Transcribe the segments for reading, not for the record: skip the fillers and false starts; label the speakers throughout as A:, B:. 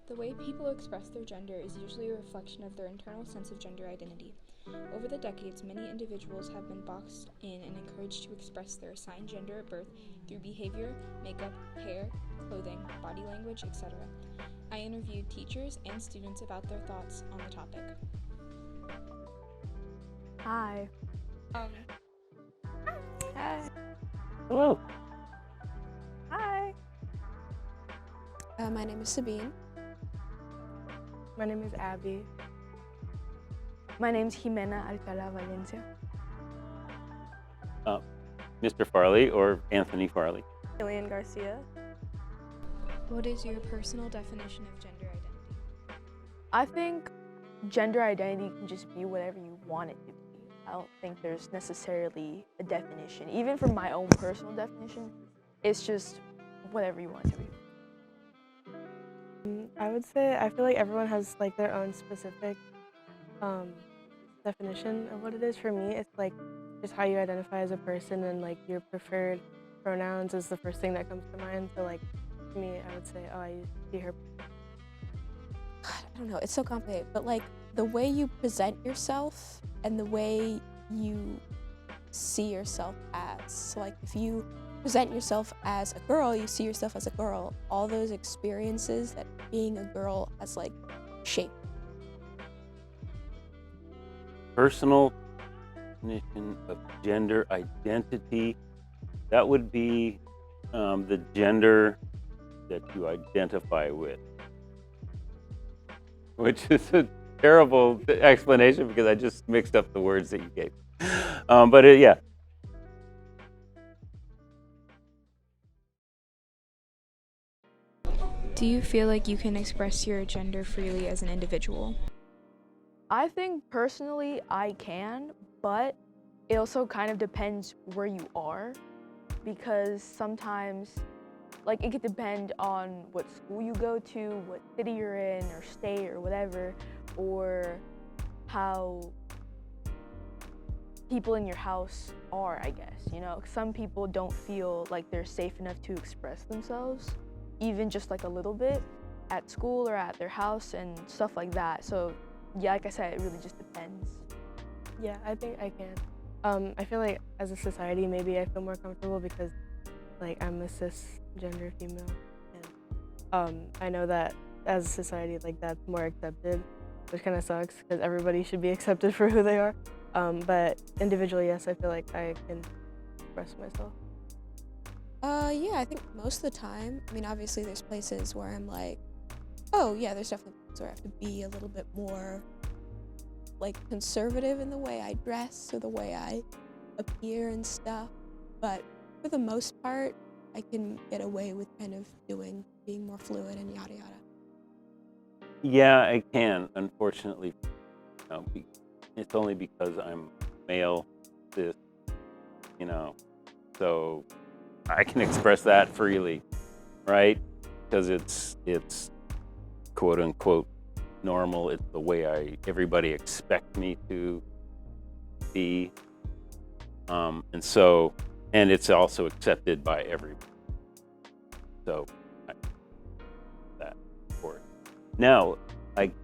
A: The way people express their gender is usually a reflection of their internal sense of gender identity. Over the decades, many individuals have been boxed in and encouraged to express their assigned gender at birth through behavior, makeup, hair, clothing, body language, etc. I interviewed teachers and students about their thoughts on the topic.
B: Hi. Hi.
C: Hello.
B: Hi.
D: My name is Sabine.
B: My name is Abby. My name's Jimena Alcala Valencia.
C: Mr. Farley or Anthony Farley.
B: Alien Garcia.
A: What is your personal definition of gender identity?
B: I think gender identity can just be whatever you want it to be. I don't think there's necessarily a definition. Even for my own personal definition, it's just whatever you want it to be.
E: I would say I feel like everyone has like their own specific definition of what it is. For me, it's like just how you identify as a person, and like your preferred pronouns is the first thing that comes to mind. So like for me, I would say, oh, I use she, her.
D: God, I don't know, it's so complicated, but like the way you present yourself and the way you see yourself as. So like if you present yourself as a girl, you see yourself as a girl, all those experiences that being a girl has like shaped.
C: Personal definition of gender identity. That would be the gender that you identify with. Which is a terrible explanation because I just mixed up the words that you gave. Yeah.
A: Do you feel like you can express your gender freely as an individual?
B: I think personally I can, but it also kind of depends where you are, because sometimes like it could depend on what school you go to, what city you're in or state or whatever, or how people in your house are, I guess, you know. Some people don't feel like they're safe enough to express themselves, even just like a little bit at school or at their house and stuff like that. So yeah, like I said, it really just depends.
E: Yeah, I think I can. I feel like as a society, maybe I feel more comfortable because like I'm a cisgender female, and I know that as a society, like that's more accepted, which kind of sucks because everybody should be accepted for who they are. But individually, yes, I feel like I can express myself.
D: Yeah, I think most of the time, I mean, obviously there's places where I'm like, oh yeah, there's definitely places where I have to be a little bit more like conservative in the way I dress or the way I appear and stuff. But for the most part, I can get away with kind of being more fluid and yada yada.
C: Yeah, I can. Unfortunately, it's only because I'm male, cis, so I can express that freely, right? Because it's quote unquote normal. It's the way everybody expects me to be, and it's also accepted by everyone. So that for it. Now,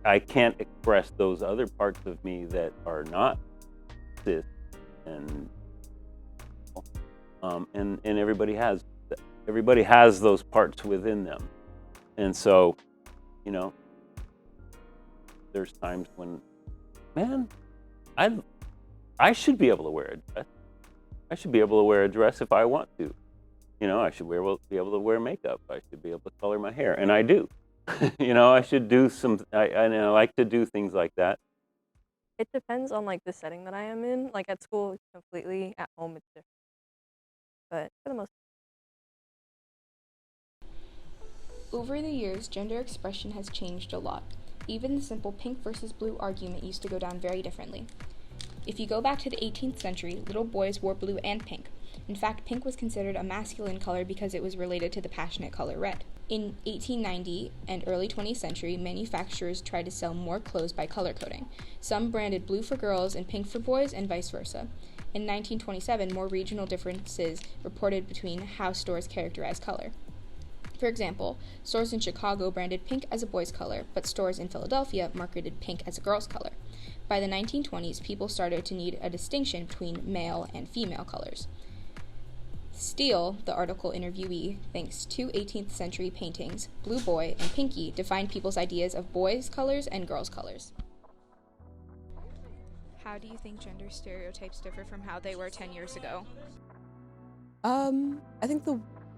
C: I can't express those other parts of me that are not cis, and everybody has those parts within them, and so there's times when, man, I should be able to wear a dress. I should be able to wear a dress if I want to. I should be able to wear makeup. I should be able to color my hair, and I do. I should do I like to do things like that.
F: It depends on like the setting that I am in. Like at school, it's completely. At home, it's different. But for the most
A: Over the years, gender expression has changed a lot. Even the simple pink versus blue argument used to go down very differently. If you go back to the 18th century, little boys wore blue and pink. In fact, pink was considered a masculine color because it was related to the passionate color red. In 1890 and early 20th century, manufacturers tried to sell more clothes by color coding. Some branded blue for girls and pink for boys, and vice versa. In 1927, more regional differences reported between how stores characterized color. For example, stores in Chicago branded pink as a boy's color, but stores in Philadelphia marketed pink as a girl's color. By the 1920s, people started to need a distinction between male and female colors. Steele, the article interviewee, thinks two 18th century paintings, Blue Boy and Pinky, defined people's ideas of boys' colors and girls' colors. How do you think gender stereotypes differ from how they were 10 years ago?
D: I think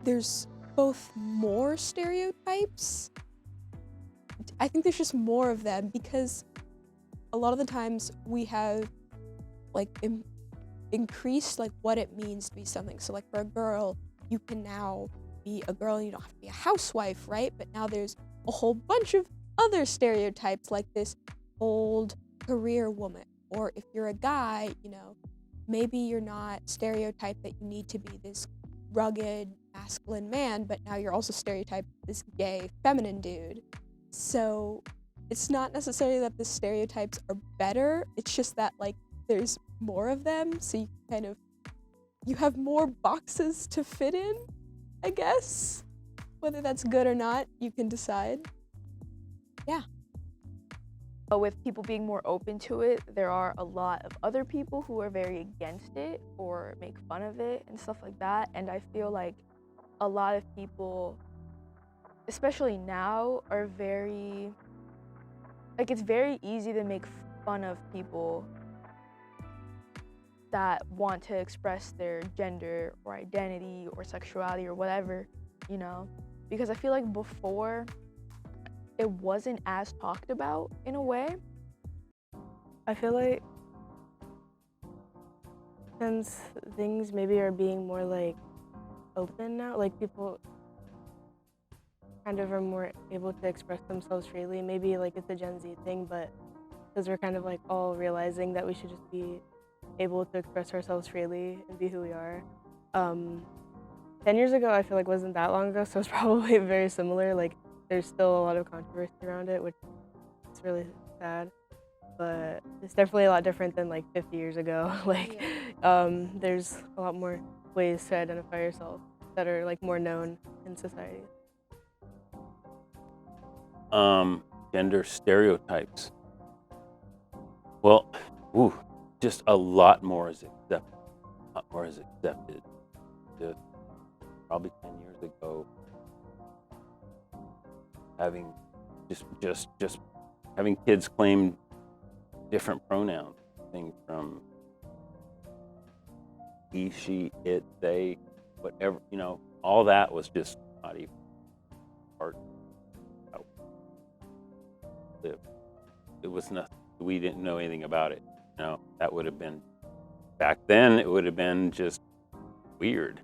D: there's both more stereotypes. I think there's just more of them because a lot of the times we have like increased like what it means to be something. So like for a girl, you can now be a girl and you don't have to be a housewife, right? But now there's a whole bunch of other stereotypes like this old career woman. Or if you're a guy, maybe you're not stereotyped that you need to be this rugged, masculine man, but now you're also stereotyped this gay, feminine dude. So it's not necessarily that the stereotypes are better, it's just that like there's more of them, so you have more boxes to fit in, I guess. Whether that's good or not, you can decide. Yeah.
B: With people being more open to it, there are a lot of other people who are very against it or make fun of it and stuff like that. And I feel like a lot of people, especially now, are it's very easy to make fun of people that want to express their gender or identity or sexuality or whatever, because I feel like before it wasn't as talked about in a way.
E: I feel like since things maybe are being more like open now, like people kind of are more able to express themselves freely. Maybe like it's a Gen Z thing, but because we're kind of like all realizing that we should just be able to express ourselves freely and be who we are. 10 years ago, I feel like wasn't that long ago, so it's probably very similar. Like there's still a lot of controversy around it, which is really sad. But it's definitely a lot different than like 50 years ago. Like, there's a lot more ways to identify yourself that are like more known in society.
C: Gender stereotypes. Well, just a lot more is accepted. A lot more is accepted. Probably 10 years ago, having just having kids claim different pronouns, things from he, she, it, they, whatever, all that was just not even part of it was nothing. We didn't know anything about it. That would have been, back then, it would have been just weird,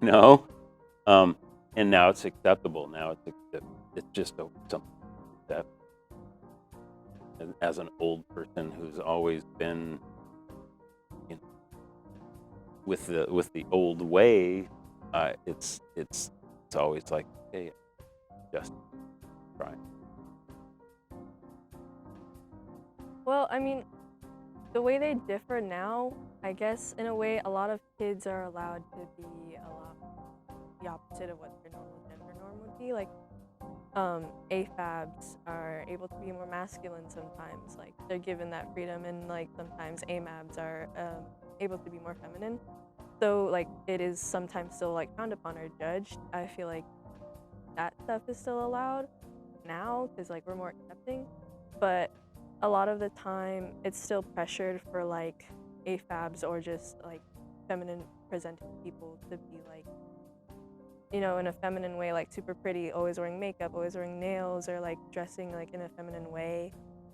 C: and now it's acceptable. Now it's just something that, as an old person who's always been with the old way, it's always like, hey, just try.
F: Well, I mean, the way they differ now, I guess in a way, a lot of kids are allowed to be a lot the opposite of what their normal gender norm would be. Like, AFABs are able to be more masculine sometimes. Like, they're given that freedom, and like sometimes AMABs are able to be more feminine. So like, it is sometimes still like frowned upon or judged. I feel like that stuff is still allowed now because like we're more accepting, but a lot of the time it's still pressured for like AFABs or just like feminine presenting people to be like, in a feminine way, like super pretty, always wearing makeup, always wearing nails, or like dressing like in a feminine way.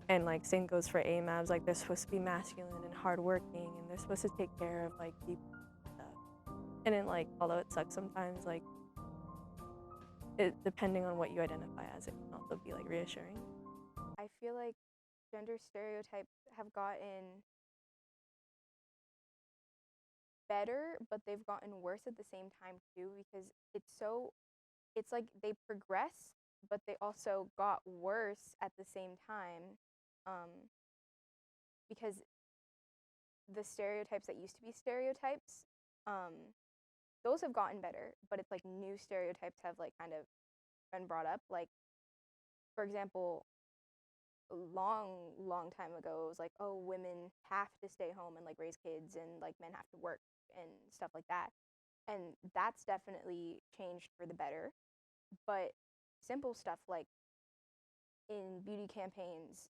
F: And like same goes for AMABs, like they're supposed to be masculine and hardworking, and they're supposed to take care of like people and stuff. And then like, although it sucks sometimes, like it depending on what you identify as, it can also be like reassuring.
A: I feel like gender stereotypes have gotten better, but they've gotten worse at the same time too, because it's like they progress, but they also got worse at the same time, because the stereotypes that used to be stereotypes, those have gotten better, but it's like new stereotypes have like kind of been brought up. Like, for example, a long time ago, it was like, oh, women have to stay home and like raise kids, and like men have to work and stuff like that. And that's definitely changed for the better. But simple stuff like in beauty campaigns,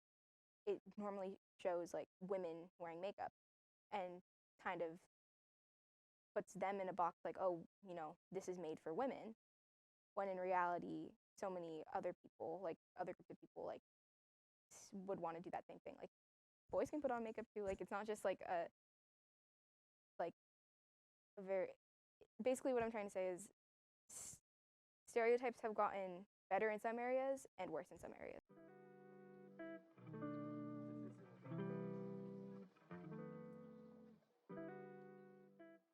A: it normally shows like women wearing makeup and kind of puts them in a box like, oh, you know, this is made for women, when in reality, so many other people, like other groups of people, like would want to do that same thing. Like boys can put on makeup too. Like it's not just like a very. Basically, what I'm trying to say is stereotypes have gotten better in some areas and worse in some areas.